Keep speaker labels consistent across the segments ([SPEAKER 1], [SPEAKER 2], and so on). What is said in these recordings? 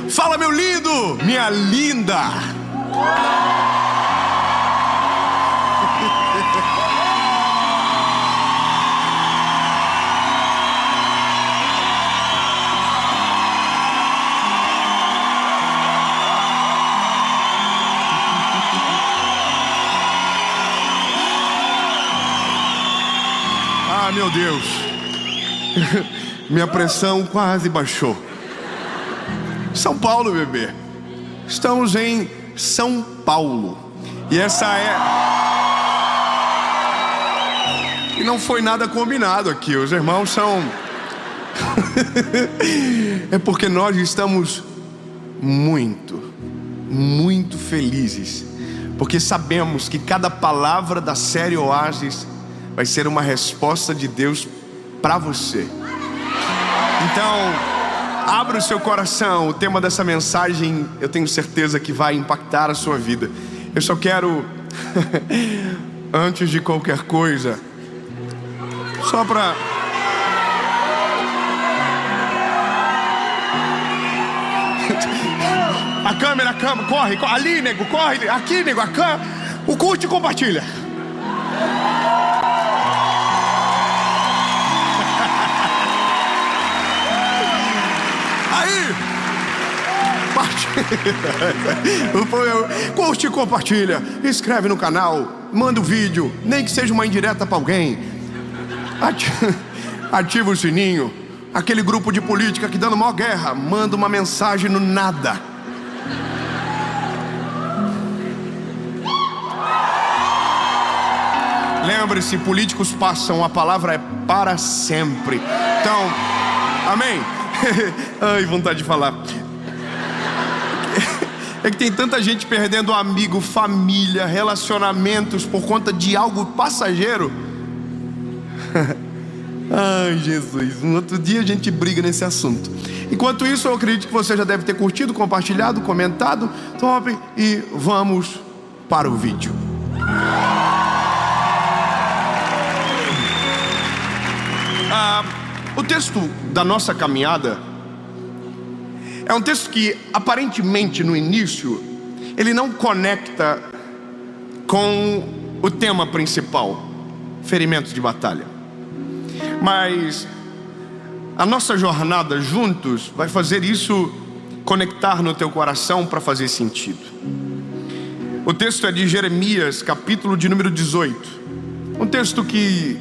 [SPEAKER 1] Fala, meu lindo, minha linda. Ah, meu Deus. Minha pressão quase baixou. São Paulo, bebê. Estamos em São Paulo. E essa é... E não foi nada combinado aqui. Os irmãos são... É porque nós estamos muito felizes. Porque sabemos que cada palavra da série Oásis vai ser uma resposta de Deus para você. Então, abra o seu coração. O tema dessa mensagem, eu tenho certeza que vai impactar a sua vida. Eu só quero, antes de qualquer coisa, só para... A câmera, corre, ali, nego, corre, aqui, nego, a câmera, o curte e compartilha. Curte e compartilha. Escreve no canal. Manda o vídeo, nem que seja uma indireta pra alguém. Ativa o sininho. Aquele grupo de política que dando maior guerra, manda uma mensagem no nada. Lembre-se, políticos passam, a palavra é para sempre. Então, amém. Ai, vontade de falar. É que tem tanta gente perdendo amigo, família, relacionamentos por conta de algo passageiro. Ai, Jesus, um outro dia a gente briga nesse assunto. Enquanto isso, eu acredito que você já deve ter curtido, compartilhado, comentado. Top, e vamos para o vídeo. O texto da nossa caminhada é um texto que, aparentemente, no início, ele não conecta com o tema principal, ferimentos de batalha. Mas a nossa jornada juntos vai fazer isso conectar no teu coração para fazer sentido. O texto é de Jeremias, capítulo de número 18. Um texto que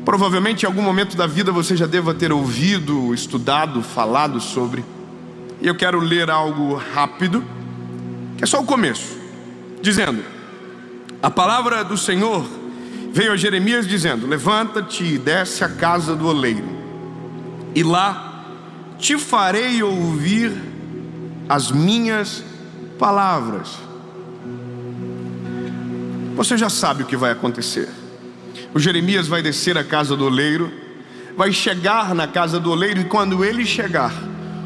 [SPEAKER 1] provavelmente em algum momento da vida você já deva ter ouvido, estudado, falado sobre. E eu quero ler algo rápido, que é só o começo, dizendo: a palavra do Senhor veio a Jeremias dizendo: levanta-te e desce à casa do oleiro, e lá te farei ouvir as minhas palavras. Você já sabe o que vai acontecer. O Jeremias vai descer à casa do oleiro, vai chegar na casa do oleiro, e quando ele chegar,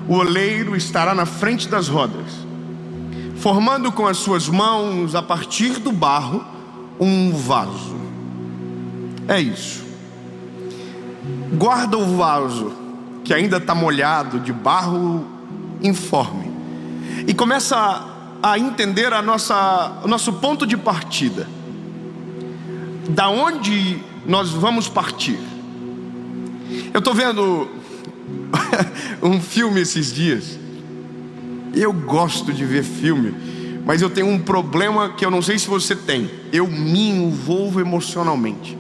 [SPEAKER 1] o oleiro estará na frente das rodas, formando com as suas mãos, a partir do barro, um vaso. É isso. Guarda o vaso, que ainda está molhado, de barro informe, e começa a entender o nosso ponto de partida. Da onde nós vamos partir? Eu estou vendo um filme esses dias. Eu gosto de ver filme, mas eu tenho um problema que eu não sei se você tem. Eu me envolvo emocionalmente.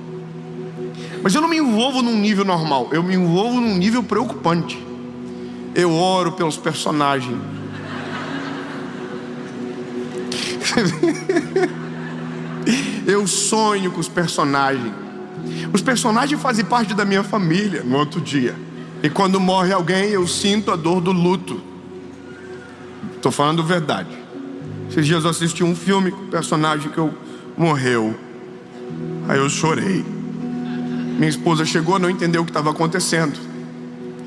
[SPEAKER 1] Mas eu não me envolvo num nível normal, eu me envolvo num nível preocupante. Eu oro pelos personagens. Eu sonho com os personagens. Os personagens fazem parte da minha família no outro dia. E quando morre alguém, eu sinto a dor do luto. Estou falando verdade. Esses dias eu assisti um filme com o personagem que morreu. Aí eu chorei. Minha esposa chegou, não entendeu o que estava acontecendo.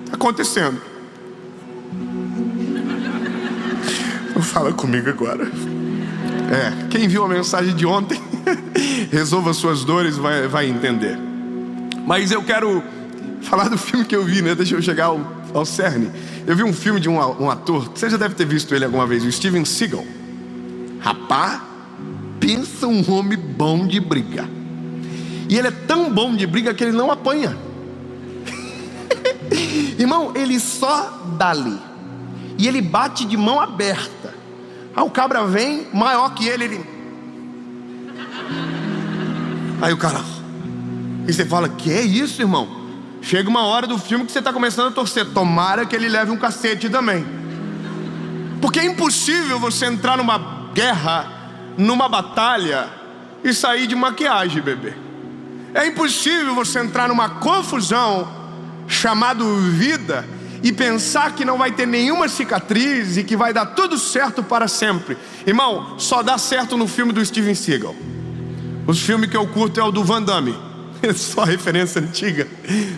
[SPEAKER 1] Está acontecendo. Não fala comigo agora. Quem viu a mensagem de ontem, resolva suas dores, vai entender. Mas eu quero falar do filme que eu vi, né? Deixa eu chegar ao ao cerne. Eu vi um filme de um ator, que você já deve ter visto ele alguma vez, o Steven Seagal. Rapaz, pensa um homem bom de briga. E ele é tão bom de briga que ele não apanha. Irmão, ele só dá ali. E ele bate de mão aberta. Aí o cabra vem, maior que ele... Aí o cara... E você fala, que é isso, irmão? Chega uma hora do filme que você está começando a torcer. Tomara que ele leve um cacete também. Porque é impossível você entrar numa guerra, numa batalha, e sair de maquiagem, bebê. É impossível você entrar numa confusão chamada vida e pensar que não vai ter nenhuma cicatriz e que vai dar tudo certo para sempre. Irmão, só dá certo no filme do Steven Seagal. Os filmes que eu curto é o do Van Damme. É só referência antiga.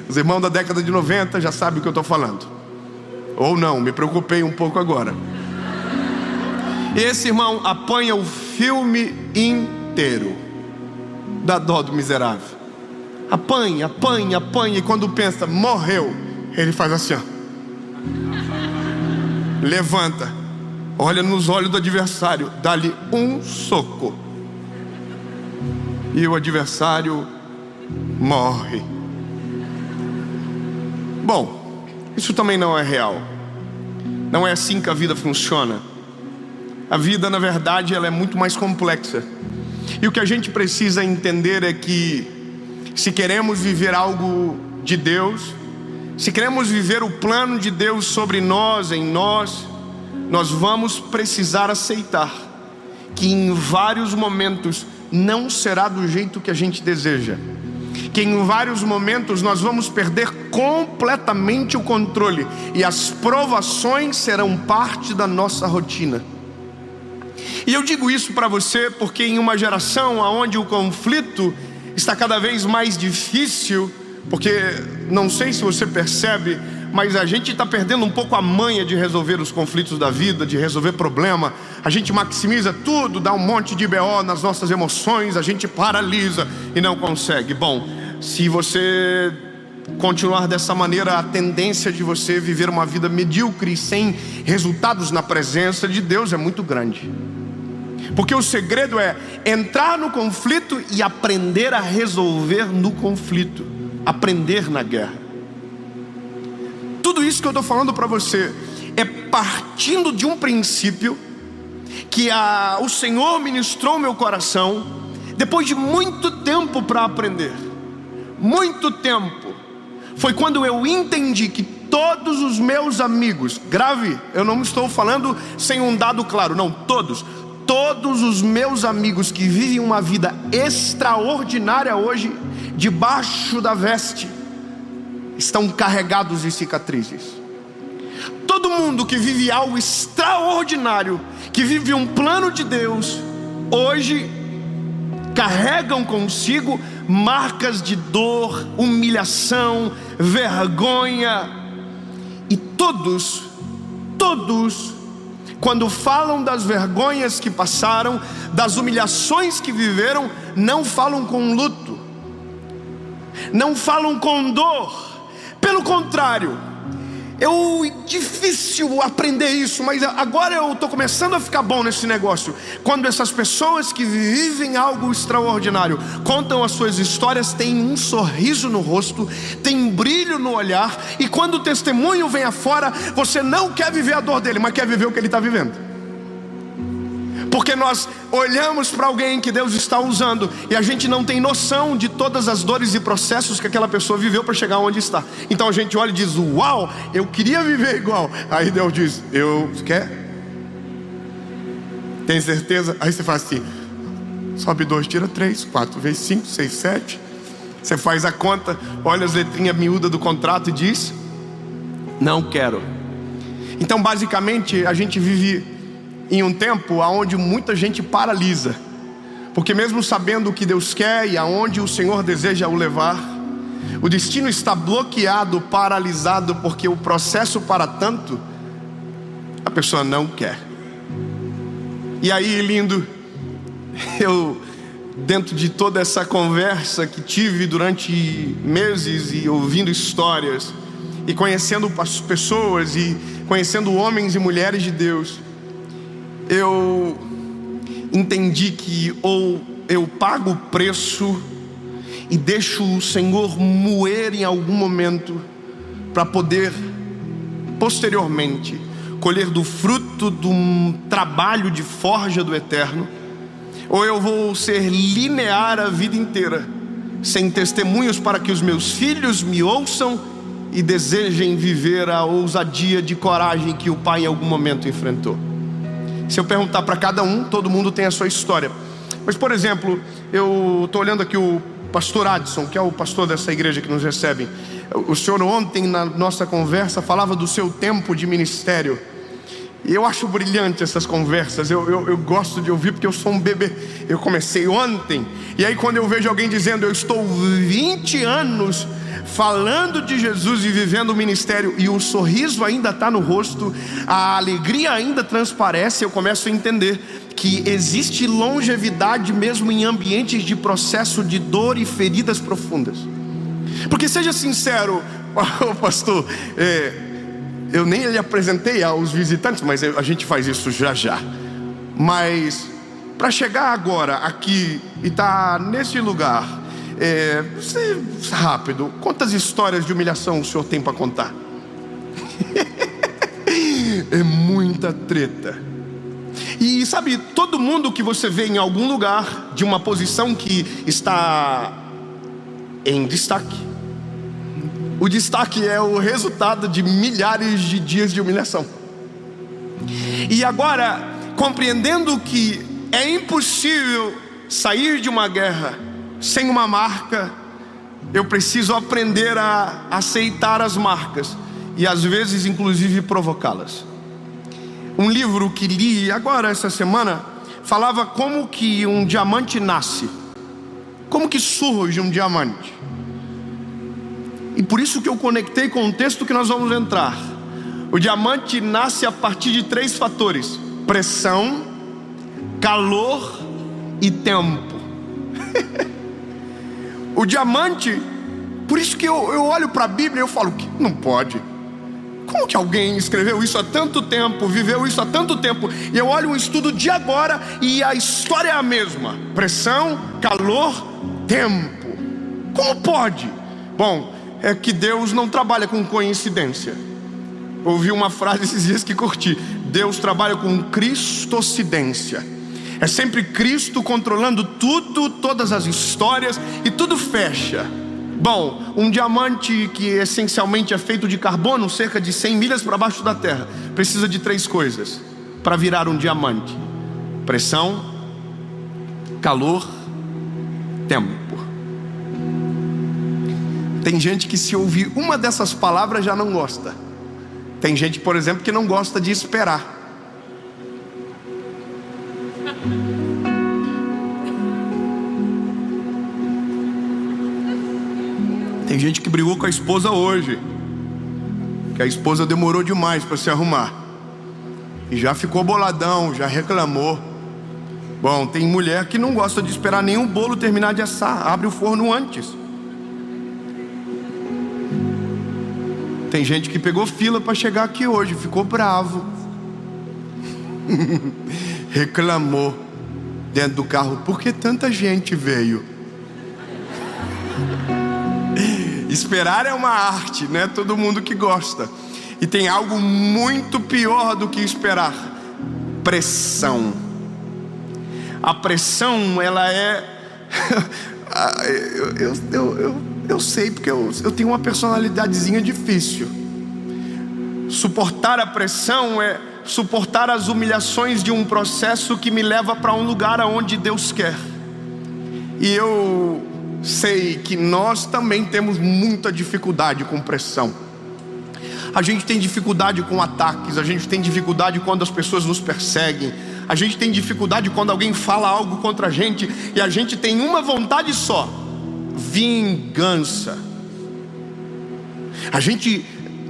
[SPEAKER 1] Os irmãos da década de 90 já sabem o que eu estou falando. Ou não, me preocupei um pouco agora. Esse irmão apanha o filme inteiro. Dá dó do miserável. Apanha, apanha, apanha. E quando pensa, morreu, ele faz assim, ó. Levanta, olha nos olhos do adversário, dá-lhe um soco. E o adversário morre. Bom, isso também não é real. Não é assim que a vida funciona. A vida, na verdade, ela é muito mais complexa. E o que a gente precisa entender é que, se queremos viver algo de Deus, se queremos viver o plano de Deus sobre nós, em nós, nós vamos precisar aceitar que em vários momentos não será do jeito que a gente deseja, que em vários momentos nós vamos perder completamente o controle, e as provações serão parte da nossa rotina. E eu digo isso para você porque em uma geração onde o conflito está cada vez mais difícil, porque não sei se você percebe, mas a gente está perdendo um pouco a manha de resolver os conflitos da vida, de resolver problema. A gente maximiza tudo, dá um monte de BO nas nossas emoções, a gente paralisa e não consegue. Bom, se você continuar dessa maneira, a tendência de você viver uma vida medíocre sem resultados na presença de Deus é muito grande. Porque o segredo é entrar no conflito e aprender a resolver no conflito, aprender na guerra. Tudo isso que eu estou falando para você é partindo de um princípio que o Senhor ministrou meu coração depois de muito tempo para aprender. Muito tempo. Foi quando eu entendi que todos os meus amigos, grave, eu não estou falando sem um dado claro, não, todos os meus amigos que vivem uma vida extraordinária hoje, debaixo da veste, estão carregados de cicatrizes. Todo mundo que vive algo extraordinário, que vive um plano de Deus, hoje carregam consigo marcas de dor, humilhação, vergonha. E todos, quando falam das vergonhas que passaram, das humilhações que viveram, não falam com luto, não falam com dor. Pelo contrário, é difícil aprender isso, mas agora eu estou começando a ficar bom nesse negócio. Quando essas pessoas que vivem algo extraordinário contam as suas histórias, tem um sorriso no rosto, tem brilho no olhar, e quando o testemunho vem afora, você não quer viver a dor dele, mas quer viver o que ele está vivendo. Porque nós olhamos para alguém que Deus está usando e a gente não tem noção de todas as dores e processos que aquela pessoa viveu para chegar onde está. Então a gente olha e diz, uau, eu queria viver igual. Aí Deus diz, quer? Tem certeza? Aí você faz assim, sobe 2, tira 3, 4 vezes 5, 6, 7. Você faz a conta, olha as letrinhas miúdas do contrato e diz, não quero. Então basicamente a gente vive em um tempo onde muita gente paralisa, porque mesmo sabendo o que Deus quer e aonde o Senhor deseja o levar, o destino está bloqueado, paralisado, porque o processo para tanto, a pessoa não quer. E aí, lindo, eu, dentro de toda essa conversa que tive durante meses e ouvindo histórias, e conhecendo as pessoas e conhecendo homens e mulheres de Deus, eu entendi que ou eu pago o preço e deixo o Senhor moer em algum momento para poder posteriormente colher do fruto de um trabalho de forja do eterno, ou eu vou ser linear a vida inteira, sem testemunhos para que os meus filhos me ouçam e desejem viver a ousadia de coragem que o pai em algum momento enfrentou. Se eu perguntar para cada um, todo mundo tem a sua história. Mas, por exemplo, eu estou olhando aqui o pastor Adson, que é o pastor dessa igreja que nos recebe. O senhor ontem na nossa conversa falava do seu tempo de ministério. E eu acho brilhante essas conversas, eu gosto de ouvir porque eu sou um bebê. Eu comecei ontem, e aí quando eu vejo alguém dizendo: eu estou 20 anos falando de Jesus e vivendo o ministério, e o sorriso ainda está no rosto, a alegria ainda transparece, eu começo a entender que existe longevidade mesmo em ambientes de processo de dor e feridas profundas. Porque seja sincero, pastor, eu nem lhe apresentei aos visitantes, mas a gente faz isso já já. Mas para chegar agora aqui e estar nesse lugar, rápido, quantas histórias de humilhação o senhor tem para contar? É muita treta. E sabe, todo mundo que você vê em algum lugar de uma posição que está em destaque, o destaque é o resultado de milhares de dias de humilhação. E agora, compreendendo que é impossível sair de uma guerra sem uma marca, eu preciso aprender a aceitar as marcas e às vezes inclusive provocá-las. Um livro que li agora essa semana falava como que um diamante nasce, como que surge um diamante. E por isso que eu conectei com o texto que nós vamos entrar. O diamante nasce a partir de 3 fatores: pressão, calor e tempo. O diamante, por isso que eu olho para a Bíblia e eu falo que não pode. Como que alguém escreveu isso há tanto tempo, viveu isso há tanto tempo? E eu olho um estudo de agora e a história é a mesma: pressão, calor, tempo. Como pode? Bom, é que Deus não trabalha com coincidência. Ouvi uma frase esses dias que curti: Deus trabalha com cristocidência. É sempre Cristo controlando tudo, todas as histórias, e tudo fecha. Bom, um diamante que essencialmente é feito de carbono, cerca de 100 milhas para baixo da terra, precisa de 3 coisas para virar um diamante: pressão, calor, tempo. Tem gente que, se ouvir uma dessas palavras, já não gosta. Tem gente, por exemplo, que não gosta de esperar. Tem gente que brigou com a esposa hoje, que a esposa demorou demais para se arrumar, e já ficou boladão, já reclamou. Bom, tem mulher que não gosta de esperar nenhum bolo terminar de assar, abre o forno antes. Tem gente que pegou fila para chegar aqui hoje, ficou bravo, reclamou dentro do carro: por que tanta gente veio? Esperar é uma arte, não é todo mundo que gosta. E tem algo muito pior do que esperar: pressão. A pressão, ela é eu sei, porque eu tenho uma personalidadezinha difícil. Suportar a pressão é suportar as humilhações de um processo que me leva para um lugar aonde Deus quer. E eu sei que nós também temos muita dificuldade com pressão. A gente tem dificuldade com ataques, a gente tem dificuldade quando as pessoas nos perseguem, a gente tem dificuldade quando alguém fala algo contra a gente, e a gente tem uma vontade só: vingança. A gente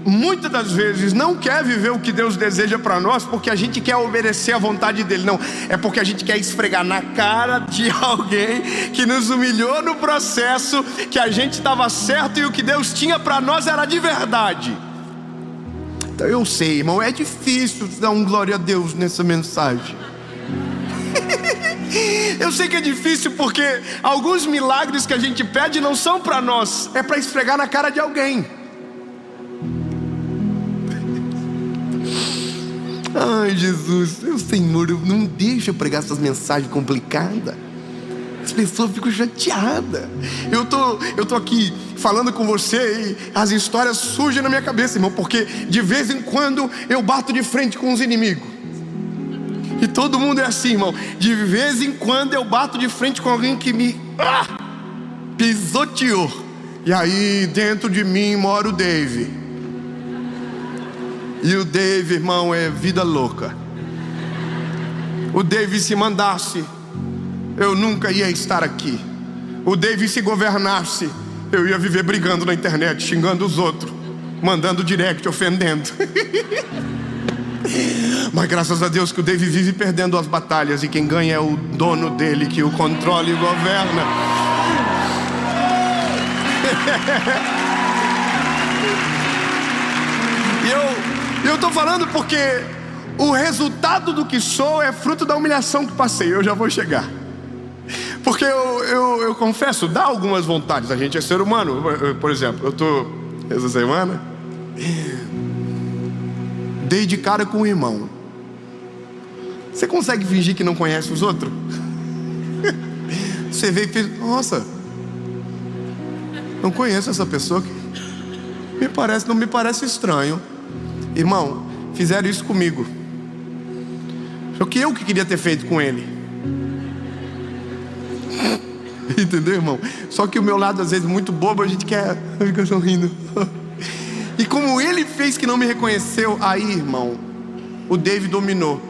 [SPEAKER 1] muitas das vezes não quer viver o que Deus deseja para nós porque a gente quer obedecer à vontade dele. Não, é porque a gente quer esfregar na cara de alguém que nos humilhou no processo, que a gente estava certo e o que Deus tinha para nós era de verdade. Então eu sei, irmão, é difícil dar um glória a Deus nessa mensagem. Eu sei que é difícil porque alguns milagres que a gente pede não são para nós, é para esfregar na cara de alguém. Ai, Jesus, meu Senhor, não deixa eu pregar essas mensagens complicadas. As pessoas ficam chateadas. Eu tô aqui falando com você e as histórias surgem na minha cabeça, irmão, porque de vez em quando eu bato de frente com os inimigos. E todo mundo é assim, irmão. De vez em quando eu bato de frente com alguém que me pisoteou. E aí dentro de mim mora o Dave. E o Dave, irmão, é vida louca. O Dave, se mandasse, eu nunca ia estar aqui. O Dave, se governasse, eu ia viver brigando na internet, xingando os outros, mandando direct, ofendendo. Mas graças a Deus que o Dave vive perdendo as batalhas, e quem ganha é o dono dele, que o controla e governa. E eu estou falando porque o resultado do que sou é fruto da humilhação que passei. Eu já vou chegar. Porque eu confesso, dá algumas vontades. A gente é ser humano. Por exemplo, eu estou essa semana, dei de cara com um irmão. Você consegue fingir que não conhece os outros? Você veio e fez: nossa, não conheço essa pessoa. Não me parece estranho. Irmão, fizeram isso comigo. Só que eu que queria ter feito com ele. Entendeu, irmão? Só que o meu lado às vezes muito bobo, a gente quer ficar sorrindo. E como ele fez que não me reconheceu, aí, irmão, o Dave dominou.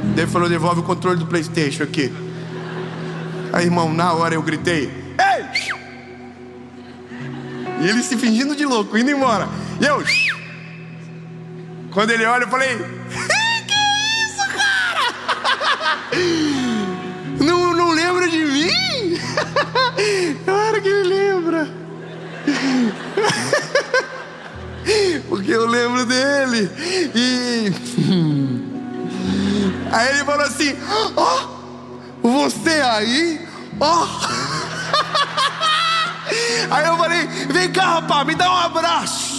[SPEAKER 1] O Dave falou: devolve o controle do PlayStation aqui. Aí, irmão, na hora eu gritei: ei! E ele se fingindo de louco, indo embora. E eu... Quando ele olha, eu falei: que isso, cara? Não lembra de mim? Claro que ele lembra. Porque eu lembro dele. E aí ele falou assim: ó, você aí? Ó. Aí eu falei: vem cá, rapaz, me dá um abraço.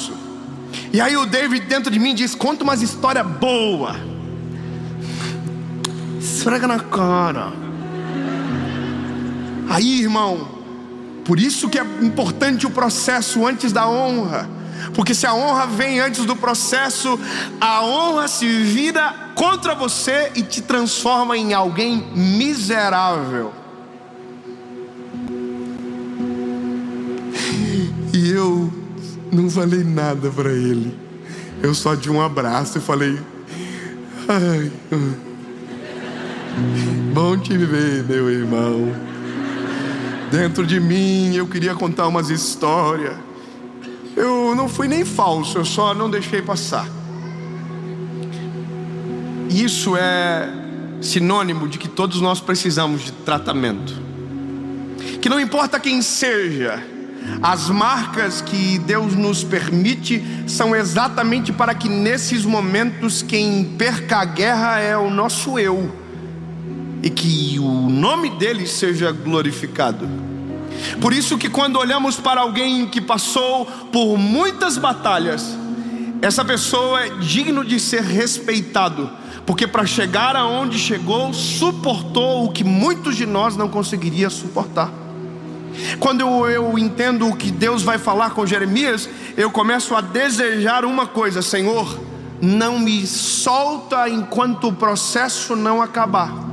[SPEAKER 1] E aí o David dentro de mim diz: conta umas histórias boas. Esfrega na cara. Aí, irmão, por isso que é importante o processo antes da honra. Porque se a honra vem antes do processo, a honra se vira contra você e te transforma em alguém miserável. E eu não falei nada para ele. Eu só dei um abraço e falei: ai, bom te ver, meu irmão. Dentro de mim eu queria contar umas histórias. Eu não fui nem falso, eu só não deixei passar. Isso é sinônimo de que todos nós precisamos de tratamento. Que não importa quem seja, as marcas que Deus nos permite são exatamente para que nesses momentos quem perca a guerra é o nosso eu, e que o nome dele seja glorificado. Por isso que quando olhamos para alguém que passou por muitas batalhas, essa pessoa é digno de ser respeitado, porque para chegar aonde chegou, suportou o que muitos de nós não conseguiriam suportar. Quando eu entendo o que Deus vai falar com Jeremias, eu começo a desejar uma coisa: Senhor, não me solta enquanto o processo não acabar.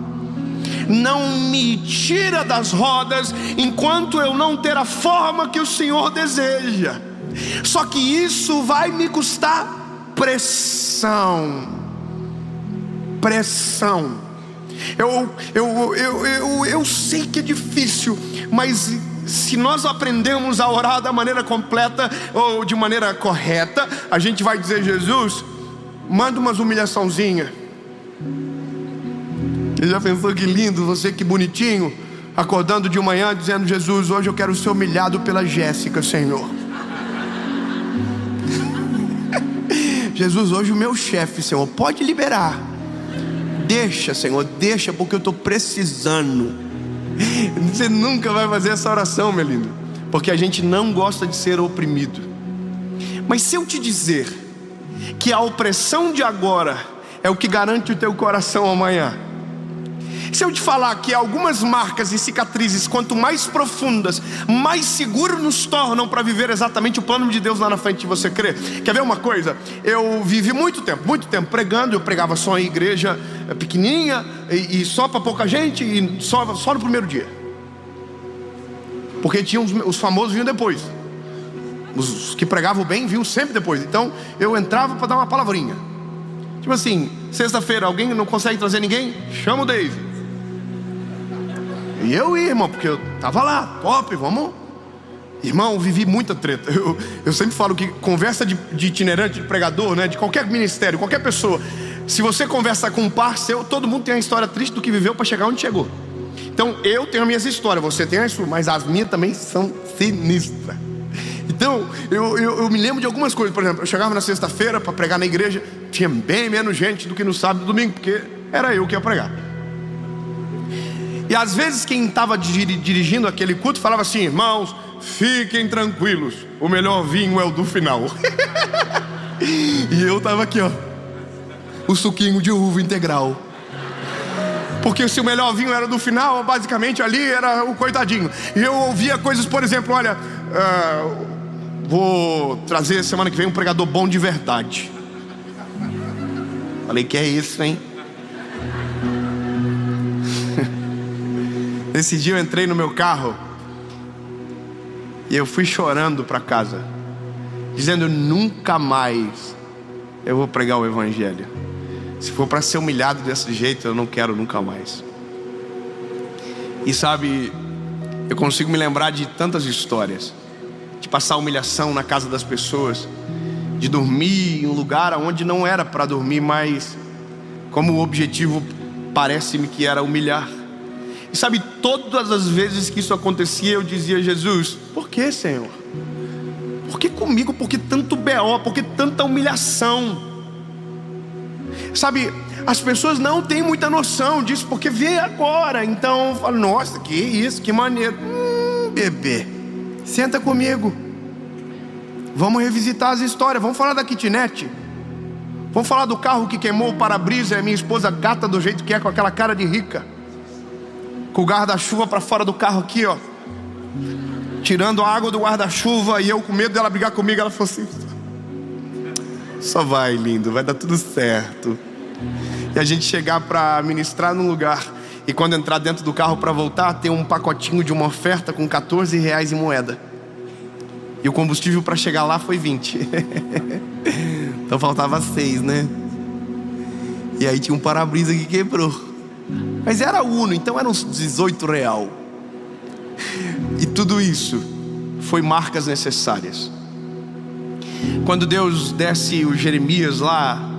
[SPEAKER 1] Não me tira das rodas enquanto eu não ter a forma que o Senhor deseja. Só que isso vai me custar pressão. Pressão. Eu sei que é difícil, mas se nós aprendemos a orar da maneira completa ou de maneira correta, a gente vai dizer: Jesus, manda umas humilhaçãozinhas. Você já pensou que lindo, você que bonitinho, acordando de manhã dizendo: Jesus, hoje eu quero ser humilhado pela Jéssica, Senhor. Jesus, hoje o meu chefe, Senhor, pode liberar. Deixa, Senhor, deixa, porque eu estou precisando. Você nunca vai fazer essa oração, meu lindo, porque a gente não gosta de ser oprimido. Mas se eu te dizer que a opressão de agora é o que garante o teu coração amanhã, se eu te falar que algumas marcas e cicatrizes, quanto mais profundas, mais seguros nos tornam para viver exatamente o plano de Deus lá na frente de você crer. Quer ver uma coisa? Eu vivi muito tempo pregando. Eu pregava só em igreja pequenininha e só para pouca gente, e só no primeiro dia, porque tinha os famosos vinham depois. Os que pregavam bem vinham sempre depois. Então eu entrava para dar uma palavrinha, tipo assim: sexta-feira alguém não consegue trazer ninguém? Chama o Dave. E eu ia, irmão, porque eu tava lá, top, vamos. Irmão, vivi muita treta. Eu sempre falo que conversa de itinerante, de pregador, né, de qualquer ministério, qualquer pessoa, se você conversa com um par seu, todo mundo tem uma história triste do que viveu para chegar onde chegou. Então eu tenho as minhas histórias, você tem as suas, mas as minhas também são sinistras. Então eu me lembro de algumas coisas. Por exemplo, eu chegava na sexta-feira para pregar na igreja, tinha bem menos gente do que no sábado e domingo, porque era eu que ia pregar. E às vezes quem estava dirigindo aquele culto falava assim: irmãos, fiquem tranquilos, o melhor vinho é o do final. E eu estava aqui, ó, o suquinho de uva integral, porque se o melhor vinho era do final, basicamente ali era o coitadinho. E eu ouvia coisas, por exemplo: olha, vou trazer semana que vem um pregador bom de verdade. Falei: que é isso, hein? Nesse dia eu entrei no meu carro e eu fui chorando para casa, dizendo: nunca mais eu vou pregar o evangelho. Se for para ser humilhado desse jeito, eu não quero nunca mais. E sabe, eu consigo me lembrar de tantas histórias, de passar humilhação na casa das pessoas, de dormir em um lugar onde não era para dormir, mas como o objetivo parece-me que era humilhar. E sabe, todas as vezes que isso acontecia, eu dizia: Jesus, por que, Senhor? Por que comigo? Por que tanto BO? Por que tanta humilhação? Sabe, as pessoas não têm muita noção disso, porque vê agora. Então fala: nossa, que isso, que maneiro. Bebê, senta comigo, vamos revisitar as histórias. Vamos falar da kitnet. Vamos falar do carro que queimou o para-brisa e a minha esposa gata do jeito que é, com aquela cara de rica, com o guarda-chuva para fora do carro aqui, ó, tirando a água do guarda-chuva, e eu com medo dela brigar comigo. Ela falou assim: só vai, lindo, vai dar tudo certo. E a gente chegar para ministrar num lugar, e quando entrar dentro do carro para voltar, tem um pacotinho de uma oferta com R$14 em moeda, e o combustível para chegar lá foi 20. Então faltava 6, né? E aí tinha um para-brisa que quebrou, mas era Uno, então era uns R$18. E tudo isso foi marcas necessárias. Quando Deus desce o Jeremias lá,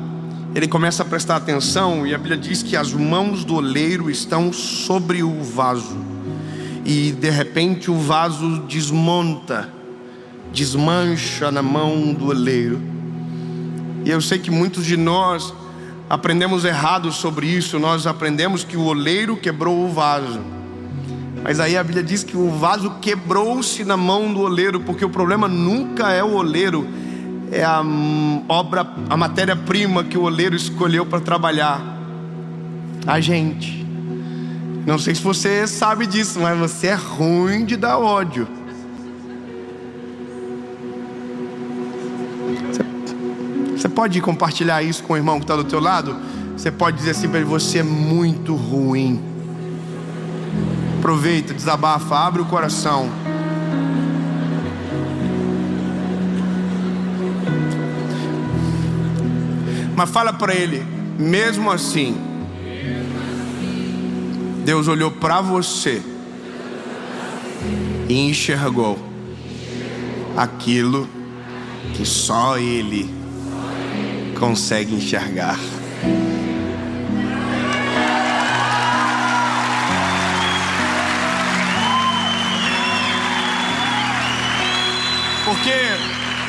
[SPEAKER 1] ele começa a prestar atenção, e a Bíblia diz que as mãos do oleiro estão sobre o vaso, e de repente o vaso desmonta, desmancha na mão do oleiro. E eu sei que muitos de nós aprendemos errado sobre isso. Nós aprendemos que o oleiro quebrou o vaso, mas aí a Bíblia diz que o vaso quebrou-se na mão do oleiro, porque o problema nunca é o oleiro, é a matéria-prima que o oleiro escolheu para trabalhar. A gente, não sei se você sabe disso, mas você é ruim de dar ódio. Você pode compartilhar isso com o irmão que está do teu lado? Você pode dizer assim para ele: você é muito ruim. Aproveita, desabafa, abre o coração. Mas fala para ele: mesmo assim, Deus olhou para você e enxergou aquilo que só Ele consegue enxergar. Porque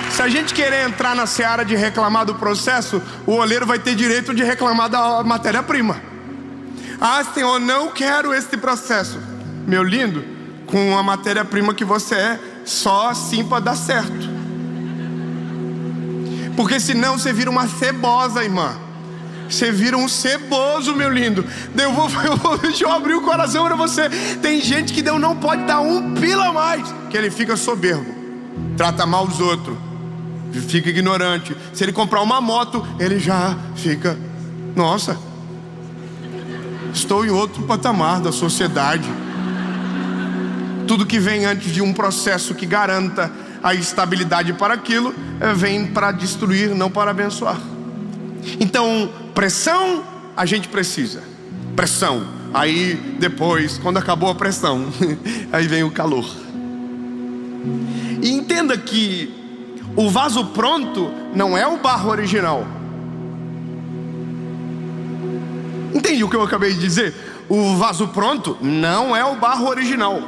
[SPEAKER 1] se a gente querer entrar na seara de reclamar do processo, o oleiro vai ter direito de reclamar da matéria-prima. Ah, Senhor, não quero esse processo. Meu lindo, com a matéria-prima que você é, só assim para dar certo. Porque senão você vira uma cebosa, irmã. Você vira um ceboso, meu lindo. Deixa eu abrir o coração para você. Tem gente que Deus não pode dar um pila a mais, que ele fica soberbo, trata mal os outros, fica ignorante. Se ele comprar uma moto, ele já fica: nossa, estou em outro patamar da sociedade. Tudo que vem antes de um processo que garanta a estabilidade para aquilo, vem para destruir, não para abençoar. Então, pressão a gente precisa. Pressão. Aí depois, quando acabou a pressão, aí vem o calor. E entenda que o vaso pronto não é o barro original. Entende o que eu acabei de dizer? O vaso pronto não é o barro original.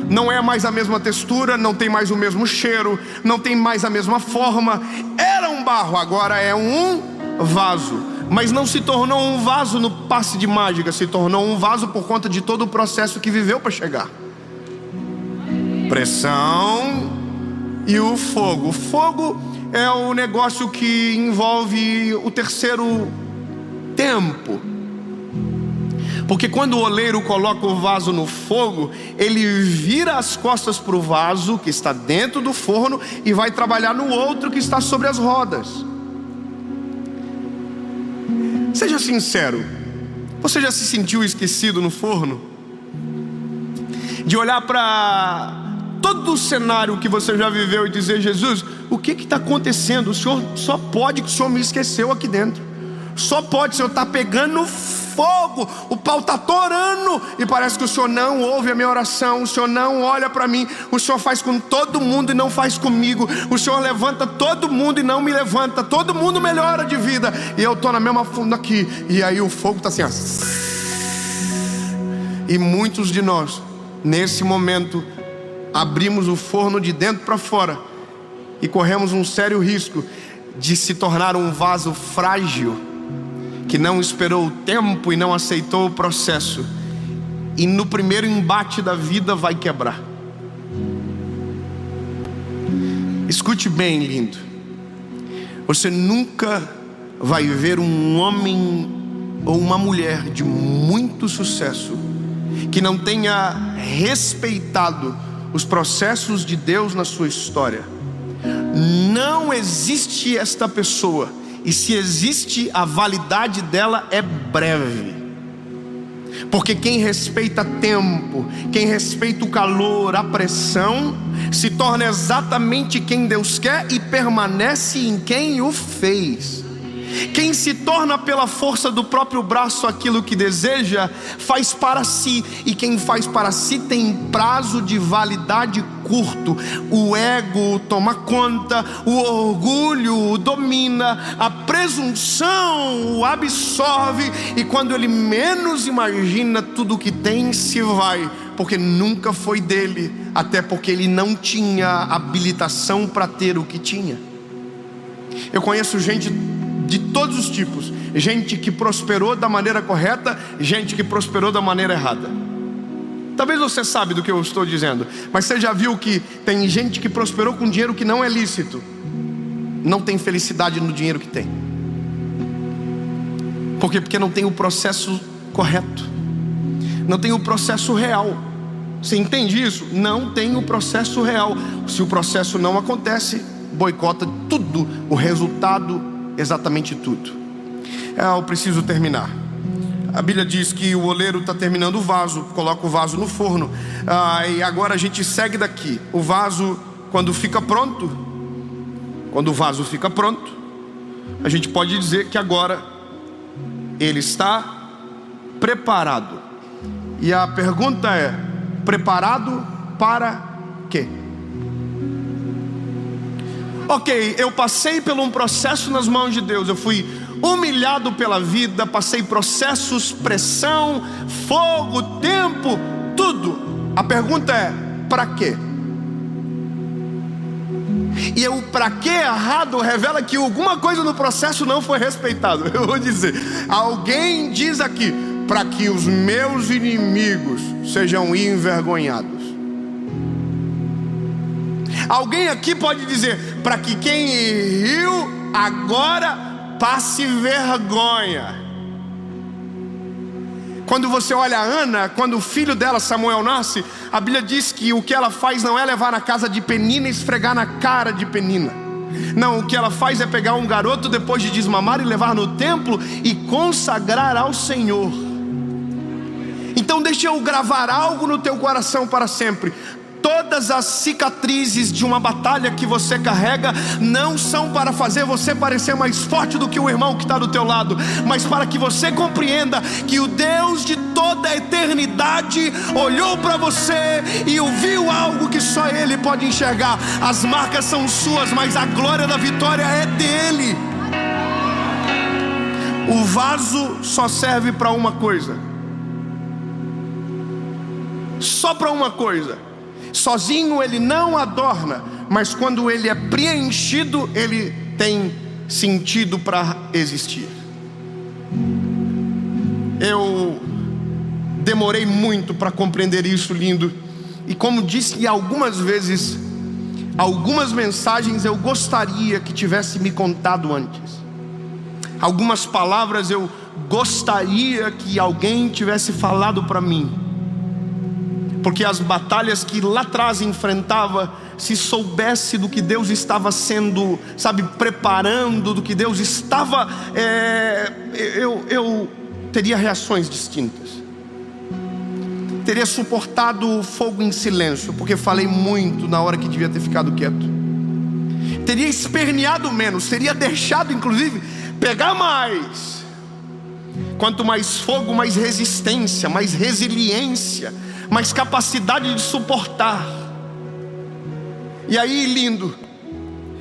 [SPEAKER 1] Não é mais a mesma textura, não tem mais o mesmo cheiro, não tem mais a mesma forma. Era um barro, agora é um vaso. Mas não se tornou um vaso no passe de mágica, se tornou um vaso por conta de todo o processo que viveu para chegar. Pressão e o fogo. O fogo é o negócio que envolve o terceiro tempo. Porque quando o oleiro coloca o vaso no fogo, ele vira as costas para o vaso que está dentro do forno e vai trabalhar no outro que está sobre as rodas. Seja sincero, você já se sentiu esquecido no forno? De olhar para todo o cenário que você já viveu e dizer: Jesus, o que está acontecendo? O Senhor só pode que o Senhor me esqueceu aqui dentro. Só pode, o Senhor está pegando fogo, o pau está torando e parece que o Senhor não ouve a minha oração, o Senhor não olha para mim, o Senhor faz com todo mundo e não faz comigo, o Senhor levanta todo mundo e não me levanta, todo mundo melhora de vida e eu estou na mesma funda aqui. E aí o fogo está assim, ó. E muitos de nós nesse momento abrimos o forno de dentro para fora e corremos um sério risco de se tornar um vaso frágil, que não esperou o tempo e não aceitou o processo, e no primeiro embate da vida vai quebrar. Escute bem, lindo. Você nunca vai ver um homem ou uma mulher de muito sucesso que não tenha respeitado os processos de Deus na sua história. Não existe esta pessoa, e se existe, a validade dela é breve. Porque quem respeita tempo, quem respeita o calor, a pressão, se torna exatamente quem Deus quer e permanece em quem o fez. Quem se torna pela força do próprio braço aquilo que deseja, faz para si. E quem faz para si tem prazo de validade curto. O ego toma conta, o orgulho o domina, a presunção o absorve. E quando ele menos imagina, tudo que tem se vai. Porque nunca foi dele, até porque ele não tinha habilitação para ter o que tinha. Eu conheço gente de todos os tipos. Gente que prosperou da maneira correta, gente que prosperou da maneira errada. Talvez você sabe do que eu estou dizendo, mas você já viu que tem gente que prosperou com dinheiro que não é lícito, não tem felicidade no dinheiro que tem. Por quê? Porque não tem o processo correto, não tem o processo real. Você entende isso? Não tem o processo real. Se o processo não acontece, boicota tudo, o resultado, exatamente tudo. Eu preciso terminar. A Bíblia diz que o oleiro está terminando o vaso, coloca o vaso no forno, e agora a gente segue daqui. O vaso, quando fica pronto, quando o vaso fica pronto, a gente pode dizer que agora ele está preparado. E a pergunta é: preparado para quê? Ok, eu passei por um processo nas mãos de Deus, eu fui humilhado pela vida, passei processos, pressão, fogo, tempo, tudo. A pergunta é, para quê? E o para quê errado revela que alguma coisa no processo não foi respeitado. Eu vou dizer, alguém diz aqui, para que os meus inimigos sejam envergonhados. Alguém aqui pode dizer, para que quem riu agora passe vergonha. Quando você olha a Ana, quando o filho dela, Samuel, nasce, a Bíblia diz que o que ela faz não é levar na casa de Penina e esfregar na cara de Penina. Não, o que ela faz é pegar um garoto depois de desmamar e levar no templo e consagrar ao Senhor. Então deixa eu gravar algo no teu coração para sempre. Todas as cicatrizes de uma batalha que você carrega não são para fazer você parecer mais forte do que o irmão que está do teu lado, mas para que você compreenda que o Deus de toda a eternidade olhou para você e ouviu algo que só Ele pode enxergar. As marcas são suas, mas a glória da vitória é dele. O vaso só serve para uma coisa, só para uma coisa. Sozinho ele não adorna, mas quando ele é preenchido, ele tem sentido para existir. Eu demorei muito para compreender isso, lindo. E como disse algumas vezes, algumas mensagens eu gostaria que tivesse me contado antes. Algumas palavras eu gostaria que alguém tivesse falado para mim. Porque as batalhas que lá atrás enfrentava, se soubesse do que Deus estava sendo, preparando, do que Deus estava, eu teria reações distintas. Teria suportado o fogo em silêncio, porque falei muito na hora que devia ter ficado quieto. Teria esperneado menos, teria deixado inclusive pegar mais. Quanto mais fogo, mais resistência, mais resiliência, mais capacidade de suportar. E aí, lindo,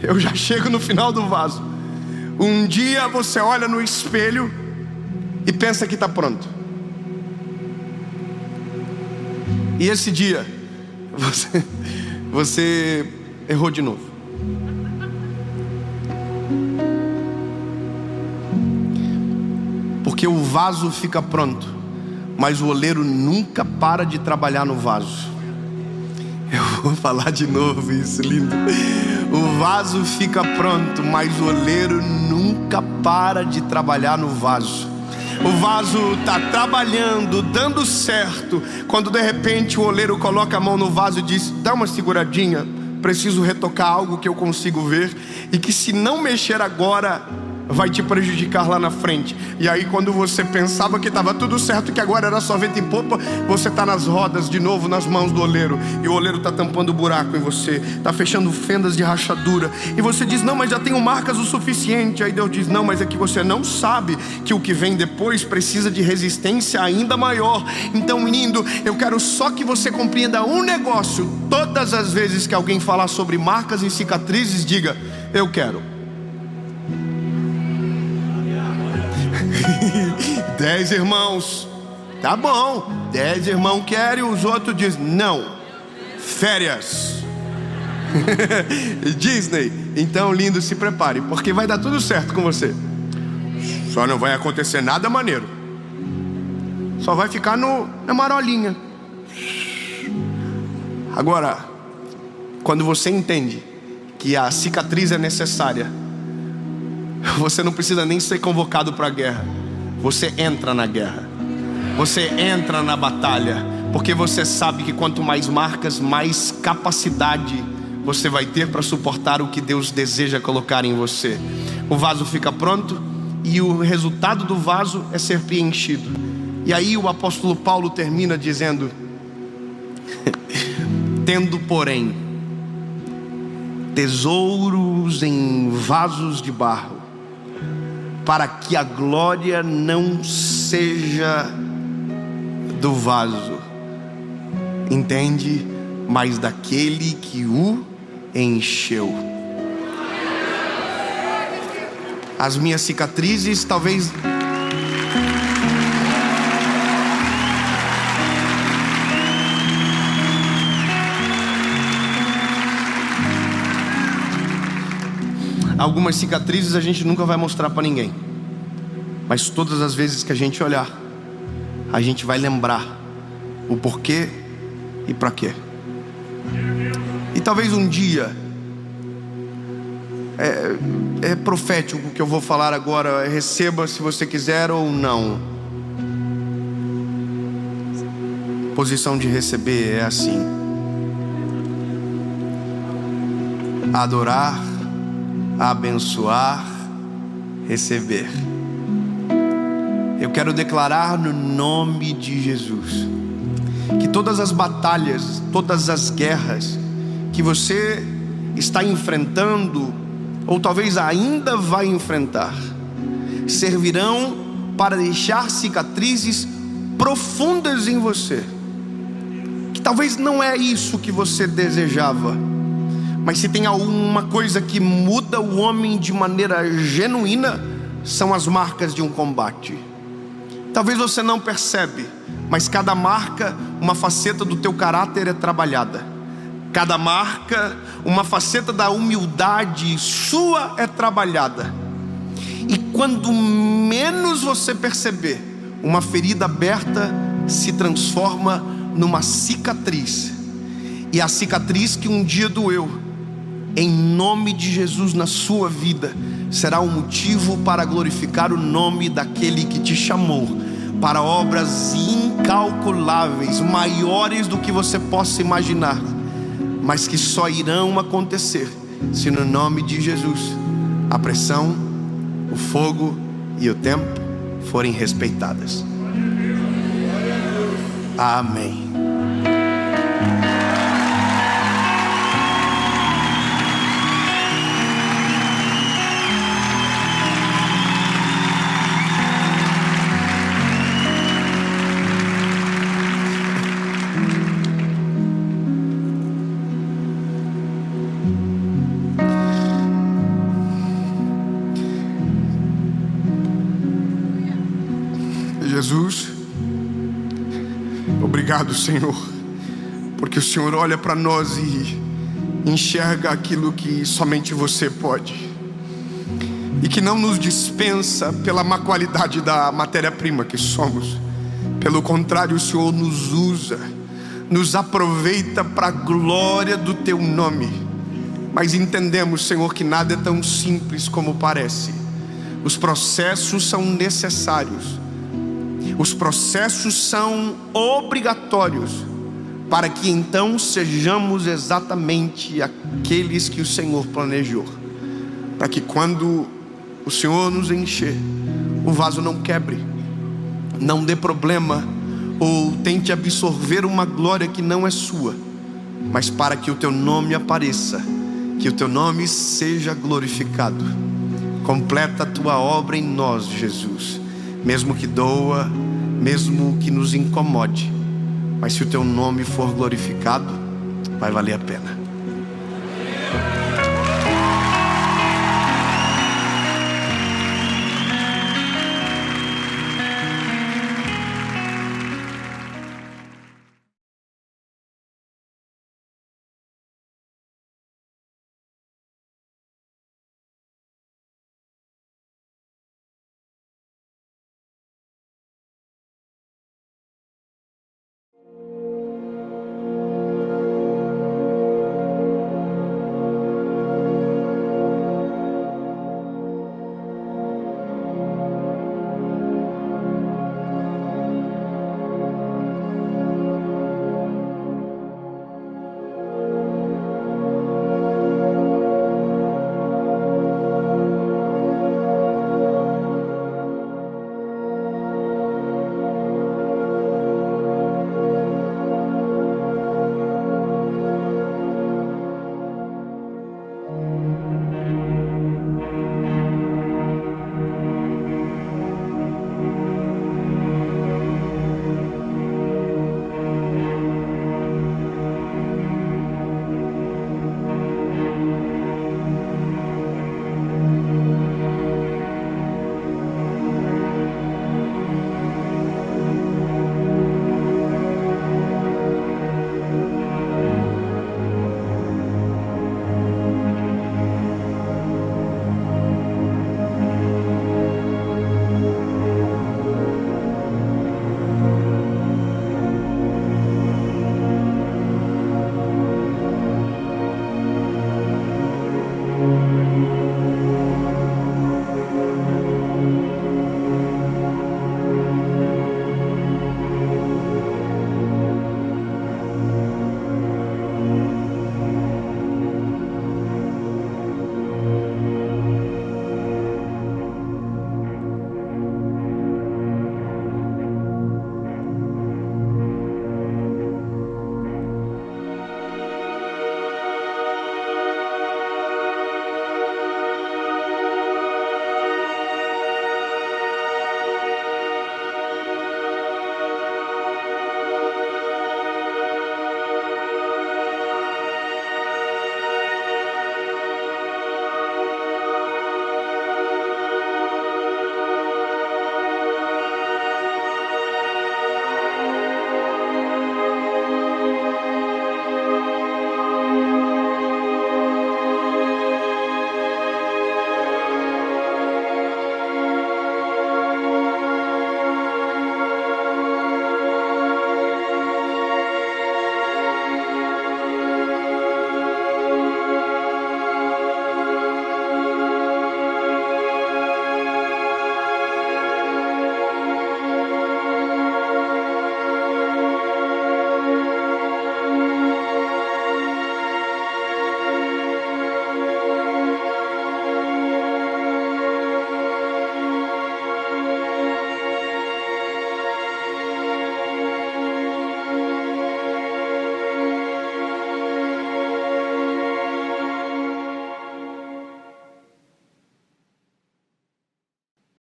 [SPEAKER 1] eu já chego no final do vaso. Um dia você olha no espelho e pensa que está pronto. E esse dia você errou de novo. Porque o vaso fica pronto, mas o oleiro nunca para de trabalhar no vaso. Eu vou falar de novo isso, lindo. O vaso fica pronto, mas o oleiro nunca para de trabalhar no vaso. O vaso está trabalhando, dando certo, quando de repente o oleiro coloca a mão no vaso e diz: dá uma seguradinha, preciso retocar algo que eu consigo ver, e que se não mexer agora vai te prejudicar lá na frente. E aí quando você pensava que estava tudo certo, que agora era só vento em popa, você está nas rodas de novo, nas mãos do oleiro. E o oleiro está tampando buraco em você, está fechando fendas de rachadura. E você diz: não, mas já tenho marcas o suficiente. Aí Deus diz: não, mas é que você não sabe que o que vem depois precisa de resistência ainda maior. Então, menino, eu quero só que você compreenda um negócio. Todas as vezes que alguém falar sobre marcas e cicatrizes, diga: eu quero. 10 irmãos, tá bom, 10 irmãos querem, os outros dizem: não, férias. Disney. Então, lindo, se prepare, porque vai dar tudo certo com você. Só não vai acontecer nada maneiro, só vai ficar na marolinha. Agora, quando você entende que a cicatriz é necessária, você não precisa nem ser convocado para a guerra. Você entra na guerra, você entra na batalha, porque você sabe que quanto mais marcas, mais capacidade você vai ter para suportar o que Deus deseja colocar em você. O vaso fica pronto e o resultado do vaso é ser preenchido. E aí o apóstolo Paulo termina dizendo: tendo porém tesouros em vasos de barro, para que a glória não seja do vaso. Entende? mas daquele que o encheu. As minhas cicatrizes talvez algumas cicatrizes a gente nunca vai mostrar para ninguém, mas todas as vezes que a gente olhar, a gente vai lembrar o porquê e para quê. E talvez um dia, é profético o que eu vou falar agora, receba se você quiser ou não. Posição de receber é assim: adorar, abençoar, receber. Eu quero declarar no nome de Jesus que todas as batalhas, todas as guerras que você está enfrentando, ou talvez ainda vai enfrentar, servirão para deixar cicatrizes profundas em você, que talvez não é isso que você desejava, mas se tem alguma coisa que muda o homem de maneira genuína, são as marcas de um combate. Talvez você não percebe, mas cada marca, uma faceta do teu caráter é trabalhada. Cada marca, uma faceta da humildade sua é trabalhada. E quando menos você perceber, uma ferida aberta se transforma numa cicatriz. E a cicatriz que um dia doeu, em nome de Jesus na sua vida, será um motivo para glorificar o nome daquele que te chamou para obras incalculáveis, maiores do que você possa imaginar, mas que só irão acontecer se no nome de Jesus a pressão, o fogo e o tempo forem respeitadas. Amém. Jesus, obrigado, Senhor, porque o Senhor olha para nós e enxerga aquilo que somente você pode, e que não nos dispensa pela má qualidade da matéria-prima que somos. Pelo contrário, o Senhor nos usa, nos aproveita para a glória do teu nome. Mas entendemos, Senhor, que nada é tão simples como parece. Os processos são necessários. Os processos são obrigatórios para que então sejamos exatamente aqueles que o Senhor planejou, para que quando o Senhor nos encher, o vaso não quebre, não dê problema ou tente absorver uma glória que não é sua, mas para que o teu nome apareça, que o teu nome seja glorificado. Completa a tua obra em nós, Jesus, mesmo que doa, mesmo que nos incomode, mas se o teu nome for glorificado, vai valer a pena.